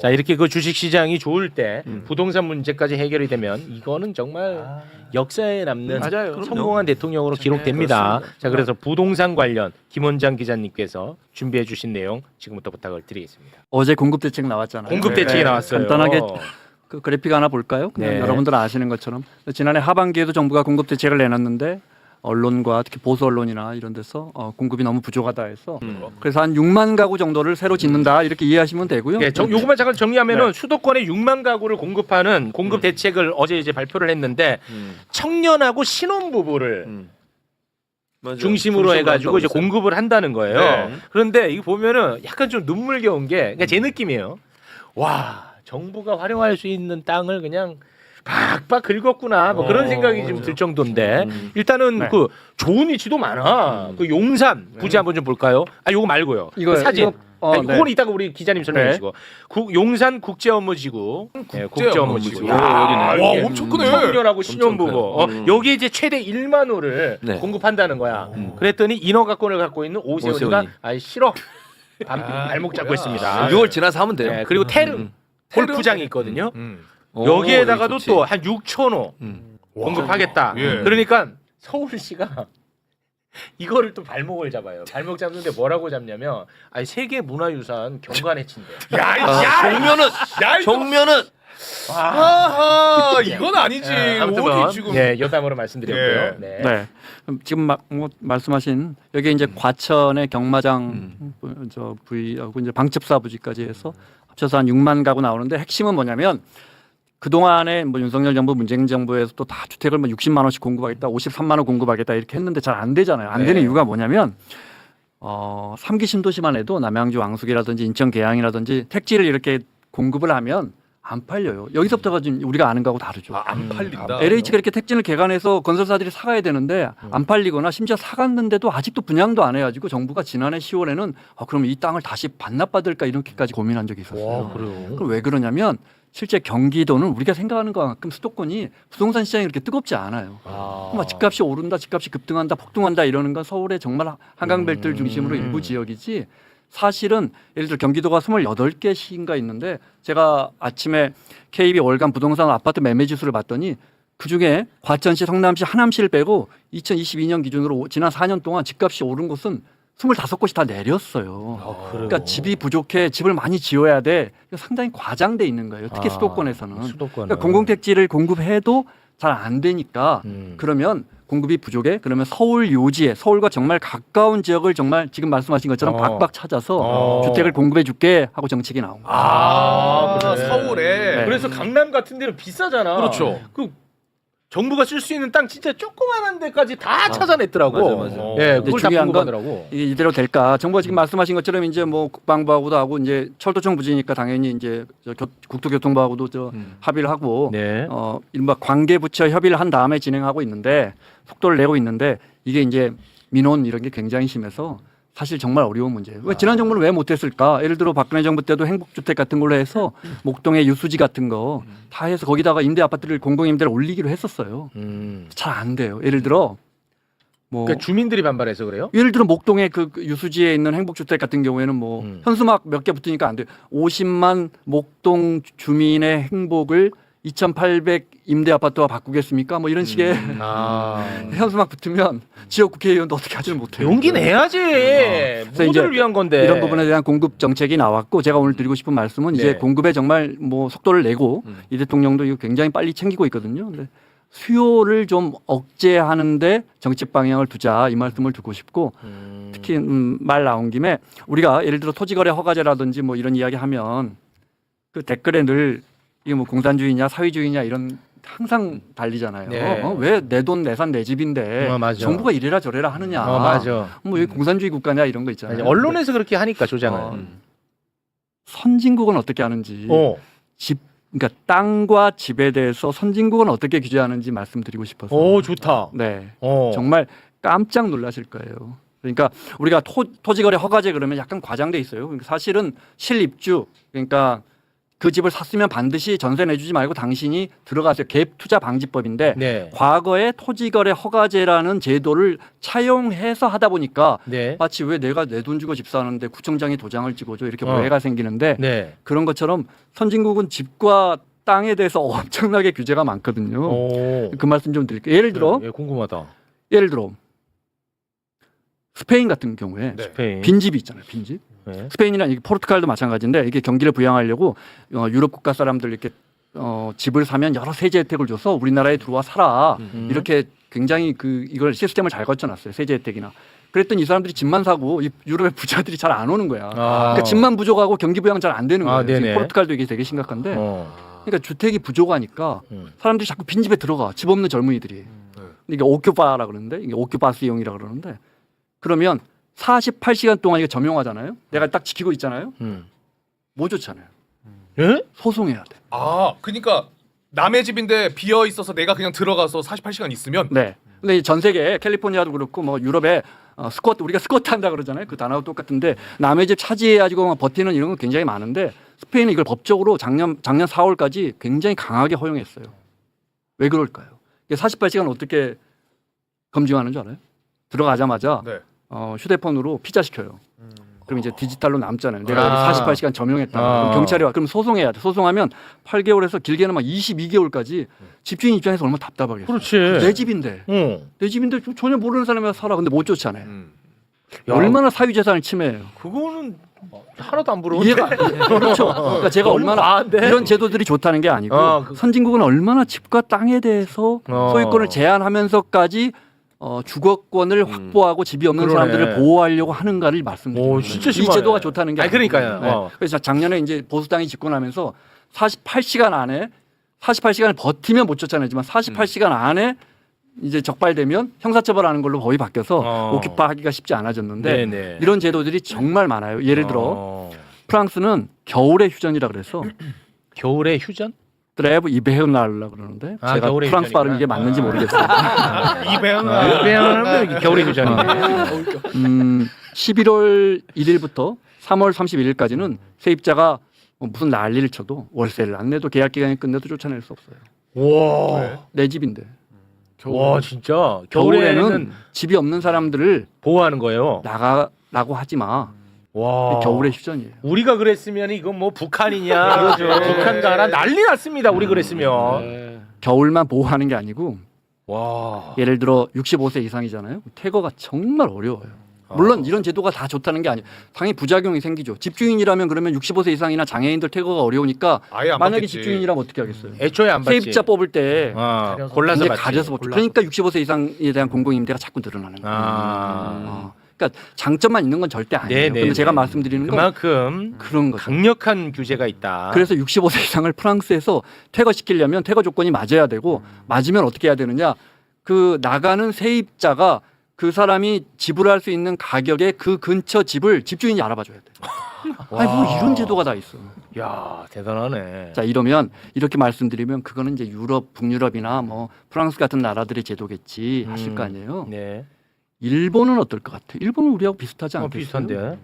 자 이렇게 그 주식시장이 좋을 때 부동산 문제까지 해결이 되면 이거는 정말 역사에 남는 맞아요. 성공한 대통령으로 기록됩니다. 그렇습니다. 자 그래서 부동산 관련 김원장 기자님께서 준비해 주신 내용 지금부터 부탁을 드리겠습니다. 어제 공급 대책 나왔잖아요. 공급 대책이 나왔어요. 간단하게 그 그래픽 하나 볼까요? 네. 여러분들 아시는 것처럼 지난해 하반기에도 정부가 공급 대책을 내놨는데 언론과 특히 보수 언론이나 이런 데서 공급이 너무 부족하다 해서 그래서 한 6만 가구 정도를 새로 짓는다 이렇게 이해하시면 되고요. 네, 요것만 잠깐 정리하면은 수도권에 6만 가구를 공급하는 공급 대책을 어제 이제 발표를 했는데 청년하고 신혼부부를 중심으로 해가지고 이제 공급을 한다는 거예요. 네. 그런데 이거 보면은 약간 좀 눈물겨운 게, 그러니까 제 느낌이에요. 와, 정부가 활용할 수 있는 땅을 그냥 박박 긁었구나. 뭐 그런 생각이 좀 들 정도인데 일단은 네. 그 좋은 위치도 많아. 그 용산 부지 한번 좀 볼까요? 아, 요거 말고요. 이거 그 사진. 네. 그건 이따가 우리 기자님 설명해 주시고. 용산 국제업무지구. 국제업무지구. 와, 이게 엄청 크네. 청년하고 신혼부부. 여기 이제 최대 1만 호를 네. 공급한다는 거야. 그랬더니 인허가권을 갖고 있는 오세훈이가 오세훈이. 아 싫어. 발목 잡고 있습니다. 6월 지나서 하면 돼요. 네, 그리고 태릉 골프장이 있거든요. 여기에다가도 좋지. 또 한 6천 호 공급하겠다. 예. 그러니까 서울시가 이거를 또 발목을 잡아요. 발목 잡는데 뭐라고 잡냐면 아니 세계 문화유산 경관에 친대. 정면은 아하 이건 아니지. 아무튼 어디 지금 네, 여담으로 말씀드렸고요. 예. 네. 네. 그럼 지금 말씀하신 여기 이제 과천의 경마장 저 부위하고 이제 방첩사 부지까지 해서 합쳐서 한 6만 가구 나오는데 핵심은 뭐냐면 그 동안에 뭐 윤석열 정부, 문재인 정부에서 또 다 주택을 뭐 60만 원씩 공급하겠다, 53만 원 공급하겠다 이렇게 했는데 잘 안 되잖아요. 안 되는 이유가 뭐냐면 3기 신도시만 해도 남양주 왕숙이라든지 인천 계양이라든지 택지를 이렇게 공급을 하면 안 팔려요. 여기서부터가 지금 우리가 아는 거하고 다르죠. 안 팔린다. LH가 이렇게 택지를 개간해서 건설사들이 사가야 되는데 안 팔리거나 심지어 사갔는데도 아직도 분양도 안 해가지고 정부가 지난해 10월에는 그럼 이 땅을 다시 반납받을까 이렇게까지 고민한 적이 있었어요. 그럼 왜 그러냐면 실제 경기도는 우리가 생각하는 것만큼 수도권이 부동산 시장이 그렇게 뜨겁지 않아요. 막 집값이 오른다, 집값이 급등한다, 폭등한다 이러는 건 서울의 정말 한강벨트를 중심으로 일부 지역이지 사실은 예를 들어 경기도가 28개 시인가 있는데 제가 아침에 KB 월간 부동산 아파트 매매 지수를 봤더니 그중에 과천시, 성남시, 하남시를 빼고 2022년 기준으로 지난 4년 동안 집값이 오른 곳은 25곳이 다 내렸어요. 그러니까 집이 부족해, 집을 많이 지어야 돼. 이거 상당히 과장돼 있는 거예요. 특히 수도권에서는. 그러니까 공공택지를 공급해도 잘 안 되니까 그러면 공급이 부족해. 그러면 서울 요지에 서울과 정말 가까운 지역을 정말 지금 말씀하신 것처럼 박박 찾아서 주택을 공급해 줄게 하고 정책이 나온 거예요. 그래. 서울에 네. 그래서 강남 같은 데는 비싸잖아. 그렇죠. 그 정부가 쓸 수 있는 땅 진짜 조그만한 데까지 다 찾아냈더라고. 맞아. 예, 근데 그걸 다 중요한 건 공급하더라고. 이게 이대로 될까? 정부가 지금 말씀하신 것처럼 이제 뭐 국방부하고도 하고 이제 철도청 부지니까 당연히 이제 국토교통부하고도 합의를 하고 네. 이른바 관계부처 협의를 한 다음에 진행하고 있는데 속도를 내고 있는데 이게 이제 민원 이런 게 굉장히 심해서 사실 정말 어려운 문제예요. 왜 지난 정부는 왜 못했을까? 예를 들어 박근혜 정부 때도 행복주택 같은 걸로 해서 목동의 유수지 같은 거 다 해서 거기다가 임대 아파트를 공공임대를 올리기로 했었어요. 잘 안 돼요. 예를 들어 뭐 그러니까 주민들이 반발해서 그래요? 예를 들어 목동의 그 유수지에 있는 행복주택 같은 경우에는 뭐 현수막 몇 개 붙으니까 안 돼요. 50만 목동 주민의 행복을 2,800 임대 아파트와 바꾸겠습니까? 뭐 이런 식의 현수막 붙으면 지역 국회의원도 어떻게 하지를 못해요. 용기 내야지. 모두를 위한 건데. 이런 부분에 대한 공급 정책이 나왔고 제가 오늘 드리고 싶은 말씀은 이제 공급에 정말 뭐 속도를 내고 이 대통령도 이거 굉장히 빨리 챙기고 있거든요. 근데 수요를 좀 억제하는데 정책 방향을 두자 이 말씀을 드리고 싶고 특히 말 나온 김에 우리가 예를 들어 토지거래 허가제라든지 뭐 이런 이야기 하면 그 댓글에 늘 이게 뭐 공산주의냐 사회주의냐 이런 항상 달리잖아요. 네. 왜 내 돈 내산 내 집인데 맞아. 정부가 이래라 저래라 하느냐. 맞아. 뭐 여기 공산주의 국가냐 이런 거 있잖아요. 언론에서 그렇게 하니까 조장을. 선진국은 어떻게 하는지 집 그러니까 땅과 집에 대해서 선진국은 어떻게 규제하는지 말씀드리고 싶어서. 오 좋다. 네. 정말 깜짝 놀라실 거예요. 그러니까 우리가 토지거래 허가제 그러면 약간 과장돼 있어요. 그러니까 사실은 실입주 그러니까 그 집을 샀으면 반드시 전세 내주지 말고 당신이 들어가세요. 갭 투자 방지법인데 네. 과거에 토지거래 허가제라는 제도를 차용해서 하다 보니까 네. 마치 왜 내가 내 돈 주고 집 사는데 구청장이 도장을 찍어줘 이렇게 어. 오해가 생기는데 네. 그런 것처럼 선진국은 집과 땅에 대해서 엄청나게 규제가 많거든요. 오. 그 말씀 좀 드릴게요. 예를 들어 예, 궁금하다. 스페인 같은 경우에 네. 스페인. 빈집이 있잖아요. 빈집. 네. 스페인이나 이게 포르투갈도 마찬가지인데 이게 경기를 부양하려고 유럽 국가 사람들 이렇게 집을 사면 여러 세제 혜택을 줘서 우리나라에 들어와 살아 이렇게 굉장히 이걸 시스템을 잘 거쳐놨어요. 세제 혜택이나. 그랬더니 이 사람들이 집만 사고 이 유럽의 부자들이 잘 안 오는 거야. 그러니까 집만 부족하고 경기 부양 잘 안 되는 거예요. 지금 네네. 포르투갈도 이게 되게 심각한데 그러니까 주택이 부족하니까 사람들이 자꾸 빈집에 들어가. 집 없는 젊은이들이. 이게 오큐파라 그러는데 이게 오큐파스용이라 그러는데 그러면 48시간 동안 이게 점용하잖아요. 내가 딱 지키고 있잖아요. 뭐 좋잖아요. 예? 소송해야 돼. 아, 그러니까 남의 집인데 비어 있어서 내가 그냥 들어가서 48시간 있으면 네. 근데 전 세계 캘리포니아도 그렇고 뭐 유럽에 스쿼트 우리가 스쿼트 한다 그러잖아요. 그 단어하고 똑같은데 남의 집 차지해가지고 버티는 이런 건 굉장히 많은데 스페인은 이걸 법적으로 작년 4월까지 굉장히 강하게 허용했어요. 왜 그럴까요? 48시간 어떻게 검증하는 줄 알아요? 들어가자마자 네. 휴대폰으로 피자 시켜요. 그럼 이제 디지털로 남잖아요. 내가 48시간 점용했다. 그럼 경찰이 와. 그럼 소송해야 돼. 소송하면 8개월에서 길게는 막 22개월까지 집주인 입장에서 얼마나 답답하겠어요. 그렇지. 내 집인데. 응. 내 집인데 전혀 모르는 사람이 살아. 근데 못 쫓아내. 야, 얼마나 사유재산을 침해해요. 그거는 하나도 안 부러운데. 이해가 안 돼요. 그렇죠. 그러니까 제가 너무 얼마나 과한데? 이런 제도들이 좋다는 게 아니고 선진국은 얼마나 집과 땅에 대해서 소유권을 제한하면서까지 주거권을 확보하고 집이 없는 그러네. 사람들을 보호하려고 하는가를 말씀드립니다. 오, 진짜 이 심하네. 제도가 좋다는 게 아니, 아니고. 그러니까요. 그래서 작년에 이제 보수당이 집권하면서 48시간 안에 48시간을 버티면 못 쫓아내지만 48시간 안에 이제 적발되면 형사처벌하는 걸로 법이 바뀌어서 오큐파하기가 쉽지 않아졌는데 네네. 이런 제도들이 정말 많아요. 예를 들어 프랑스는 겨울의 휴전이라 그래서 겨울의 휴전? 드레브 이베흐날라 그러는데 제가 겨울의 프랑스 발음 휴전이구나. 이게 맞는지 모르겠어요. 이배양 겨울의 휴전이네. 11월 1일부터 3월 31일까지는 세입자가 무슨 난리를 쳐도 월세를 안 내도 계약 기간이 끝내도 쫓아낼 수 없어요. 와. 내 집인데. 와 진짜 겨울에는 집이 없는 사람들을 보호하는 거예요. 나가라고 하지 마. 와. 겨울의 휴전이에요. 우리가 그랬으면 이건 뭐 북한이냐, 북한 가라 난리 났습니다. 우리 그랬으면. 겨울만 보호하는 게 아니고 와. 예를 들어 65세 이상이잖아요. 퇴거가 정말 어려워요. 물론 이런 제도가 다 좋다는 게 아니에요. 당연히 부작용이 생기죠. 집주인이라면 그러면 65세 이상이나 장애인들 퇴거가 어려우니까 아예 안 만약에 받겠지. 집주인이라면 어떻게 하겠어요? 애초에 안 받지. 세입자 뽑을 때 골라서 이제 받지. 가려서 뽑죠. 그러니까 65세 이상에 대한 공공임대가 자꾸 늘어나는 거예요. 그러니까 장점만 있는 건 절대 아니에요. 네네. 근데 제가 말씀드리는 건 그만큼 그런 거죠. 강력한 규제가 있다. 그래서 65세 이상을 프랑스에서 퇴거시키려면 퇴거 조건이 맞아야 되고 맞으면 어떻게 해야 되느냐? 그 나가는 세입자가 그 사람이 지불할 수 있는 가격의 그 근처 집을 집주인이 알아봐줘야 돼. 아니 뭐 이런 제도가 다 있어. 야 대단하네. 자 이러면 이렇게 말씀드리면 그거는 이제 유럽, 북유럽이나 뭐 프랑스 같은 나라들의 제도겠지 하실 거 아니에요. 네. 일본은 어떨 것 같아? 일본은 우리하고 비슷하지 않겠어요? 비슷한데.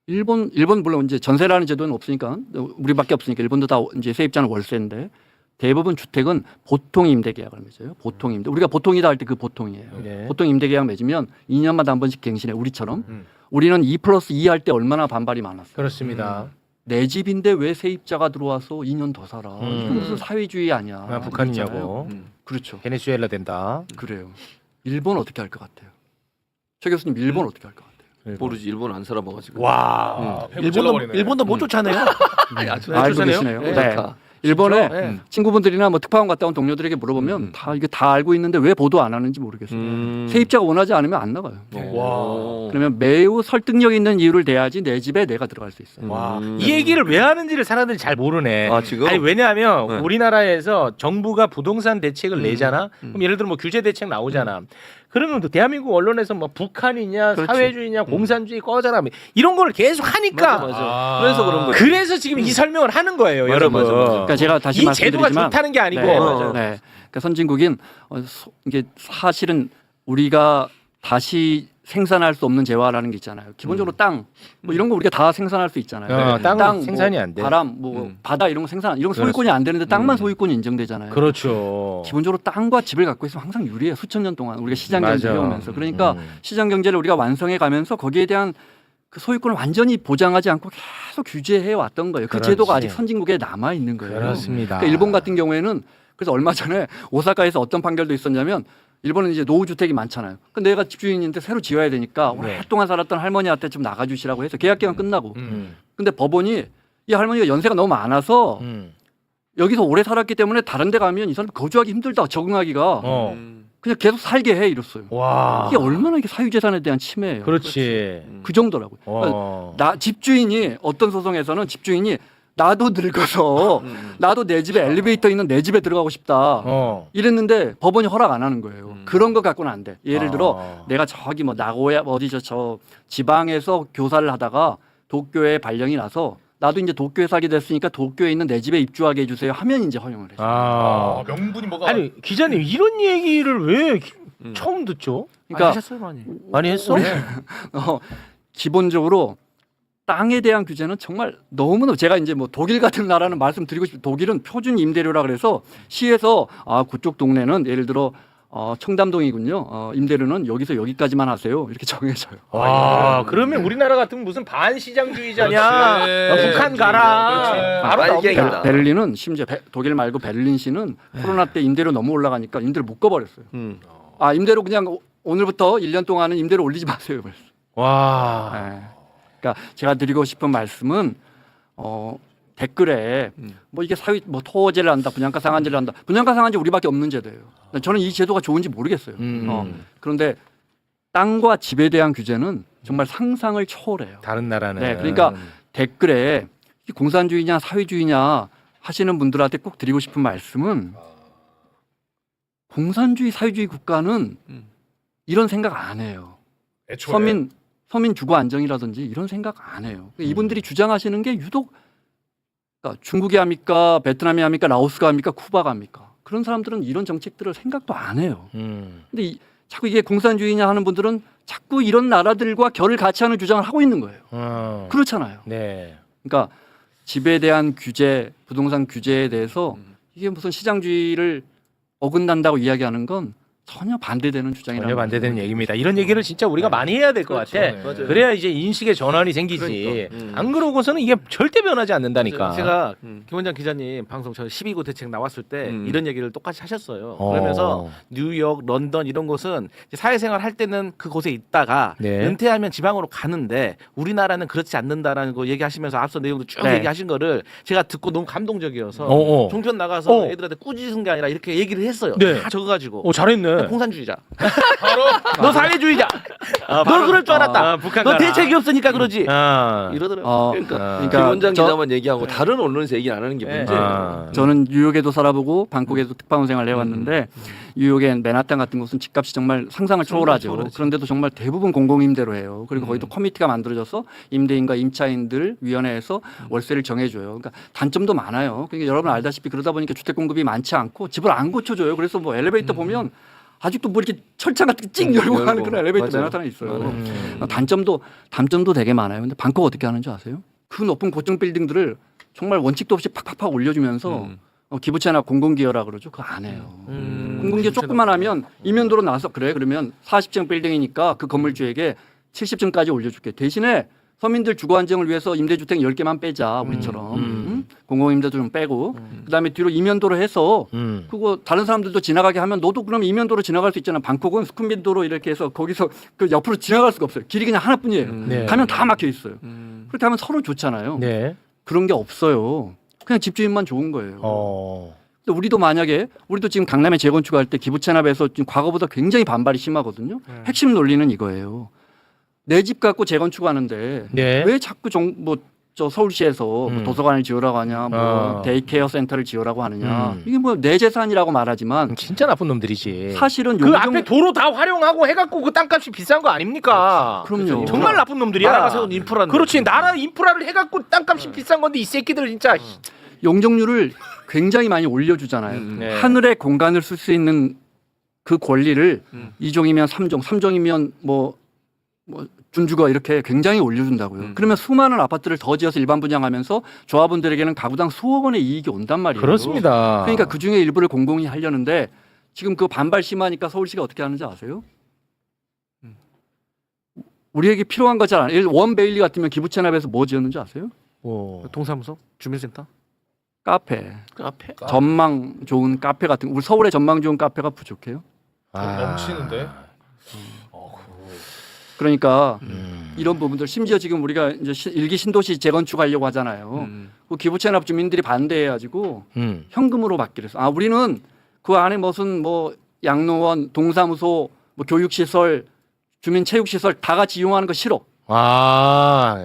일본 물론 이제 전세라는 제도는 없으니까 우리밖에 없으니까 일본도 다 이제 세입자는 월세인데 대부분 주택은 보통 임대 계약을 맺어요. 보통 임대. 우리가 보통이다 할 때 그 보통이에요. 네. 보통 임대 계약 맺으면 2년마다 한 번씩 갱신해. 우리처럼. 우리는 2+2 할 때 얼마나 반발이 많았어요. 그렇습니다. 내 집인데 왜 세입자가 들어와서 2년 더 살아? 이거 무슨 사회주의 아니야? 북한이냐고. 그렇죠. 베네수엘라 된다. 그래요. 일본 어떻게 할 것 같아요? 최 교수님 일본 어떻게 할 것 같아요? 모르지 일본 안 살아봐가지고. 와. 일본도 못 쫓아내요. 알고 계시네요. 네. 일본에 친구분들이나 뭐 특파원 갔다 온 동료들에게 물어보면 다 이게 다 알고 있는데 왜 보도 안 하는지 모르겠어요. 세입자가 원하지 않으면 안 나가요. 와. 그러면 매우 설득력 있는 이유를 대야지 내 집에 내가 들어갈 수 있어요. 와. 이 얘기를 왜 하는지를 사람들이 잘 모르네. 아, 지금? 아니 왜냐하면 네. 우리나라에서 정부가 부동산 대책을 내잖아. 그럼 예를 들어 뭐 규제 대책 나오잖아. 그러면 또 대한민국 언론에서 뭐 북한이냐 그렇지. 사회주의냐 공산주의 꺼져라 이런 걸 계속 하니까 맞아. 그래서 그런 거지. 그래서 지금 이 설명을 하는 거예요, 맞아, 여러분. 맞아, 맞아. 그러니까 제가 다시 이 말씀드리지만 제도가 좋다는 게 아니고 네, 네. 그러니까 선진국인 이게 사실은 우리가 다시 생산할 수 없는 재화라는 게 있잖아요. 기본적으로 땅, 뭐 이런 거 우리가 다 생산할 수 있잖아요. 땅은 땅, 생산이 뭐 안 돼. 바람, 뭐 바다 이런 거 생산, 이런 거 소유권이 안 되는데 땅만 소유권이 인정되잖아요. 그렇죠. 기본적으로 땅과 집을 갖고 있으면 항상 유리해요. 수천 년 동안 우리가 시장 맞아. 경제를 해오면서. 그러니까 시장 경제를 우리가 완성해 가면서 거기에 대한 그 소유권을 완전히 보장하지 않고 계속 규제해 왔던 거예요. 그 그렇지. 제도가 아직 선진국에 남아 있는 거예요. 그렇습니다. 그러니까 일본 같은 경우에는 그래서 얼마 전에 오사카에서 어떤 판결도 있었냐면 일본은 이제 노후 주택이 많잖아요. 근데 내가 집주인인데 새로 지어야 되니까 네. 오랫동안 살았던 할머니한테 좀 나가주시라고 해서 계약 기간 끝나고. 근데 법원이 이 할머니가 연세가 너무 많아서 여기서 오래 살았기 때문에 다른 데 가면 이 사람 거주하기 힘들다 적응하기가 그냥 계속 살게 해 이랬어요. 와. 이게 얼마나 이게 사유재산에 대한 침해예요. 그렇지. 그 정도라고요. 어. 나 집주인이 어떤 소송에서는 집주인이 나도 늙어서 나도 내 집에 엘리베이터 있는 내 집에 들어가고 싶다. 이랬는데 법원이 허락 안 하는 거예요. 그런 거 갖고는 안 돼. 예를 들어 내가 저기 뭐 나고야 어디죠 저 지방에서 교사를 하다가 도쿄에 발령이 나서 나도 이제 도쿄에 살게 됐으니까 도쿄에 있는 내 집에 입주하게 해주세요 하면 이제 허용을 해요. 명분이 뭐가 아니 기자님 이런 얘기를 왜 처음 듣죠? 그러니까 하셨어요 많이. 많이 했어? 기본적으로 땅에 대한 규제는 정말 너무나 제가 이제 뭐 독일 같은 나라는 말씀드리고 싶어요. 독일은 표준 임대료라 그래서 시에서 그쪽 동네는 예를 들어 청담동이군요. 임대료는 여기서 여기까지만 하세요. 이렇게 정해져요. 와, 그러면 우리나라 같으면 무슨 반시장주의자냐? 그렇지. 북한 가라. 그렇지. 바로 빨갱이다. 나옵니다. 베를린은 심지어 독일 말고 베를린시는 코로나 때 임대료 너무 올라가니까 임대료 묶어버렸어요. 임대료 그냥 오늘부터 1년 동안은 임대료 올리지 마세요. 그랬어요. 와. 네. 그러니까 제가 드리고 싶은 말씀은 댓글에 뭐 이게 사회 뭐 토지를 한다, 분양가 상한제를 한다. 분양가 상한제 우리밖에 없는 제도예요. 저는 이 제도가 좋은지 모르겠어요. 그런데 땅과 집에 대한 규제는 정말 상상을 초월해요. 다른 나라는. 네, 그러니까 댓글에 공산주의냐 사회주의냐 하시는 분들한테 꼭 드리고 싶은 말씀은 공산주의 사회주의 국가는 이런 생각 안 해요. 애초에. 서민 주거 안정이라든지 이런 생각 안 해요. 이분들이 주장하시는 게 유독 그러니까 중국이 합니까, 베트남이 합니까, 라오스가 합니까, 쿠바가 합니까? 그런 사람들은 이런 정책들을 생각도 안 해요. 근데 자꾸 이게 공산주의냐 하는 분들은 자꾸 이런 나라들과 결을 같이 하는 주장을 하고 있는 거예요. 그렇잖아요. 네. 그러니까 집에 대한 규제, 부동산 규제에 대해서 이게 무슨 시장주의를 어긋난다고 이야기하는 건 전혀 반대되는 주장이라는 전혀 반대되는 얘기입니다. 이런 얘기를 진짜 우리가 많이 해야 될 것 그렇죠. 같아. 맞아요. 그래야 이제 인식의 전환이 생기지. 그러니까. 안 그러고서는 이게 절대 변하지 않는다니까. 제가 김원장 기자님 방송 저 12구 대책 나왔을 때 이런 얘기를 똑같이 하셨어요. 어. 그러면서 뉴욕, 런던 이런 곳은 이제 사회생활 할 때는 그곳에 있다가 네. 은퇴하면 지방으로 가는데 우리나라는 그렇지 않는다라는 거 얘기하시면서 앞서 내용도 쭉 네. 얘기하신 거를 제가 듣고 너무 감동적이어서 어어. 종편 나가서 애들한테 꾸짖은 게 아니라 이렇게 얘기를 했어요. 네. 다 적어가지고 오, 잘했네. 공산주의자. 바로 너 사회주의자. 너 그럴 줄 알았다. 북한 너 가라. 대책이 없으니까 그러지. 아. 이러더라고. 그러니까 김원장 저- 기자만 얘기하고 다른 언론에서 얘기 안 하는 게 네. 문제예요. 아. 저는 뉴욕에도 살아보고 방콕에도 특파원 생활을 해왔는데 뉴욕의 맨하탄 같은 곳은 집값이 정말 상상을 초월하죠. 초월하지. 그런데도 정말 대부분 공공임대로 해요. 그리고 거기도 커미티가 만들어져서 임대인과 임차인들 위원회에서 월세를 정해줘요. 그러니까 단점도 많아요. 그러니까 여러분 알다시피 그러다 보니까 주택 공급이 많지 않고 집을 안 고쳐줘요. 그래서 뭐 엘리베이터 보면 아직도 뭐 이렇게 철창 같은 거 찍 열고 가는 그런 엘리베이터 맞아요. 맨하탄에 있어요. 단점도 되게 많아요. 근데 방콕 어떻게 하는지 아세요? 그 높은 고층 빌딩들을 정말 원칙도 없이 팍팍팍 올려주면서 기부채나 공공기여라 그러죠. 그거 안 해요. 공공기여 조금만 하면 이면도로 나와서 그래 그러면 40층 빌딩이니까 그 건물주에게 70층까지 올려줄게. 대신에 서민들 주거 안정을 위해서 임대주택 10개만 빼자 우리처럼 공공임대도 좀 빼고 그다음에 뒤로 이면도로 해서 그거 다른 사람들도 지나가게 하면 너도 그럼 이면도로 지나갈 수 있잖아. 방콕은 스쿤빈도로 이렇게 해서 거기서 그 옆으로 지나갈 수가 없어요. 길이 그냥 하나뿐이에요. 네. 가면 다 막혀 있어요. 그렇게 하면 서로 좋잖아요. 네. 그런 게 없어요. 그냥 집주인만 좋은 거예요. 근데 우리도 만약에 우리도 지금 강남에 재건축할 때 기부 체납에서 지금 과거보다 굉장히 반발이 심하거든요. 핵심 논리는 이거예요. 내 집 갖고 재건축하는데 네. 왜 자꾸 저 서울시에서 뭐 도서관을 지으라고 하냐, 뭐 데이케어 센터를 지으라고 하느냐. 이게 뭐 내 재산이라고 말하지만 진짜 나쁜 놈들이지. 사실은 그 앞에 도로 다 활용하고 해갖고 그 땅값이 비싼 거 아닙니까? 그럼요. 정말 나쁜 놈들이야. 나라가 세운 인프라인데. 그렇지. 나라 인프라를 해갖고 땅값이 비싼 건데 이 새끼들 진짜. 용적률을 굉장히 많이 올려주잖아요. 네. 하늘의 공간을 쓸 수 있는 그 권리를 2종이면 3종, 3종이면 뭐 뭐 준주거 이렇게 굉장히 올려준다고요. 그러면 수많은 아파트를 더 지어서 일반 분양하면서 조합원들에게는 가구당 수억 원의 이익이 온단 말이에요. 그렇습니다. 그러니까 그 중에 일부를 공공이 하려는데 지금 그 반발 심하니까 서울시가 어떻게 하는지 아세요? 우리에게 필요한 거 잘 안. 원 베일리 같으면 기부채납에서 뭐 지었는지 아세요? 동사무소, 주민센터. 카페. 카페? 전망 좋은 카페 같은. 우리 서울에 전망 좋은 카페가 부족해요. 넘치는데. 그러니까 이런 부분들 심지어 지금 우리가 이제 일기 신도시 재건축하려고 하잖아요. 그 기부채납 주민들이 반대해가지고 현금으로 받기로 했어. 아 우리는 그 안에 무슨 뭐 양로원, 동사무소, 뭐 교육시설, 주민체육시설 다 같이 이용하는 거 싫어.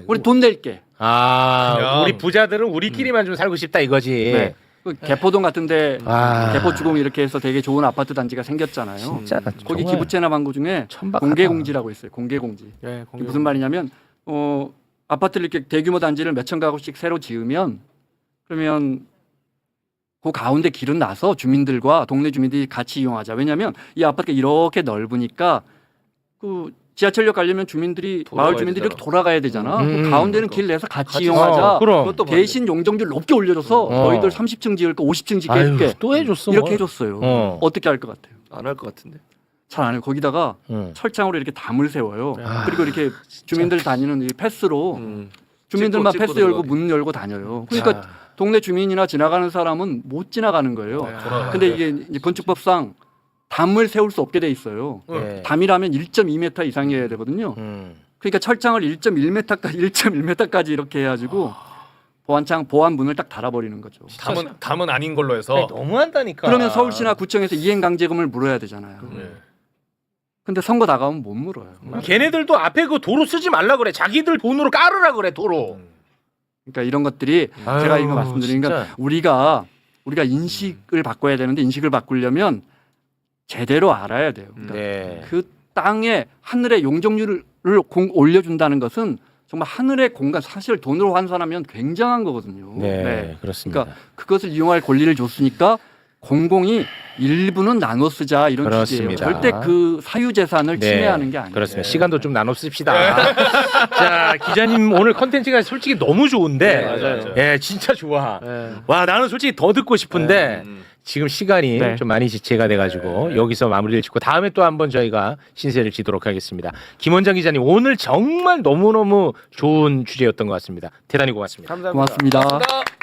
우리 돈 낼게. 그냥. 우리 부자들은 우리끼리만 좀 살고 싶다 이거지. 네. 그 개포동 같은데 아. 개포주공 이렇게 해서 되게 좋은 아파트 단지가 생겼잖아요. 진짜 거기 정말 기부채납 한 거 중에 천박하다. 공개공지라고 있어요. 공개공지. 예, 이게 무슨 말이냐면 아파트를 이렇게 대규모 단지를 몇천 가구씩 새로 지으면 그러면 그 가운데 길은 나서 주민들과 동네 주민들이 같이 이용하자. 왜냐하면 이 아파트가 이렇게 넓으니까 그 지하철역 가려면 주민들이 돌아가야 마을 주민들이 이렇게 되잖아. 돌아가야 되잖아. 그 가운데는 길 내서 같이 어, 이용하자. 그럼. 대신 용적률 높게 올려줘서 너희들 30층 지을 거 50층 짓게 아유, 해줄게. 또 해줬어. 이렇게 뭘. 해줬어요. 어. 어떻게 할 것 같아요? 안 할 것 같은데. 잘 안 해요. 거기다가 철창으로 이렇게 담을 세워요. 아, 그리고 이렇게 주민들 다니는 이 패스로 주민들만 찍고 패스 열고 들어가게. 문 열고 다녀요. 그러니까 동네 주민이나 지나가는 사람은 못 지나가는 거예요. 근데 이게 이제 건축법상 담을 세울 수 없게 돼 있어요. 네. 담이라면 1.2m 이상이어야 되거든요. 그러니까 철창을 1.1m까지 이렇게 해가지고 보안 문을 딱 달아버리는 거죠. 담은 아닌 걸로 해서. 아니, 너무한다니까. 그러면 서울시나 구청에서 이행강제금을 물어야 되잖아요. 네. 근데 선거 나가면 못 물어요. 걔네들도 앞에 그 도로 쓰지 말라 그래. 자기들 돈으로 깔으라 그래 도로. 그러니까 이런 것들이 아유, 제가 이거 말씀드리니까 진짜. 우리가 인식을 바꿔야 되는데 인식을 바꾸려면 제대로 알아야 돼요. 그러니까 네. 그 땅에 하늘의 용적률을 올려준다는 것은 정말 하늘의 공간 사실 돈으로 환산하면 굉장한 거거든요. 네, 그렇습니다. 그러니까 그것을 이용할 권리를 줬으니까 공공이 일부는 나눠 쓰자 이런 취지예요. 그렇습니다. 절대 그 사유재산을 네, 침해하는 게 아니에요. 그렇습니다. 시간도 좀 나눠 씁시다. 자, 기자님 오늘 컨텐츠가 솔직히 너무 좋은데, 네, 맞아요. 예, 진짜 좋아. 예. 와, 나는 솔직히 더 듣고 싶은데 지금 시간이 네. 좀 많이 지체가 돼가지고 여기서 마무리를 짓고 다음에 또 한번 저희가 신세를 지도록 하겠습니다. 김원장 기자님 오늘 정말 너무너무 좋은 주제였던 것 같습니다. 대단히 고맙습니다. 감사합니다. 고맙습니다. 감사합니다.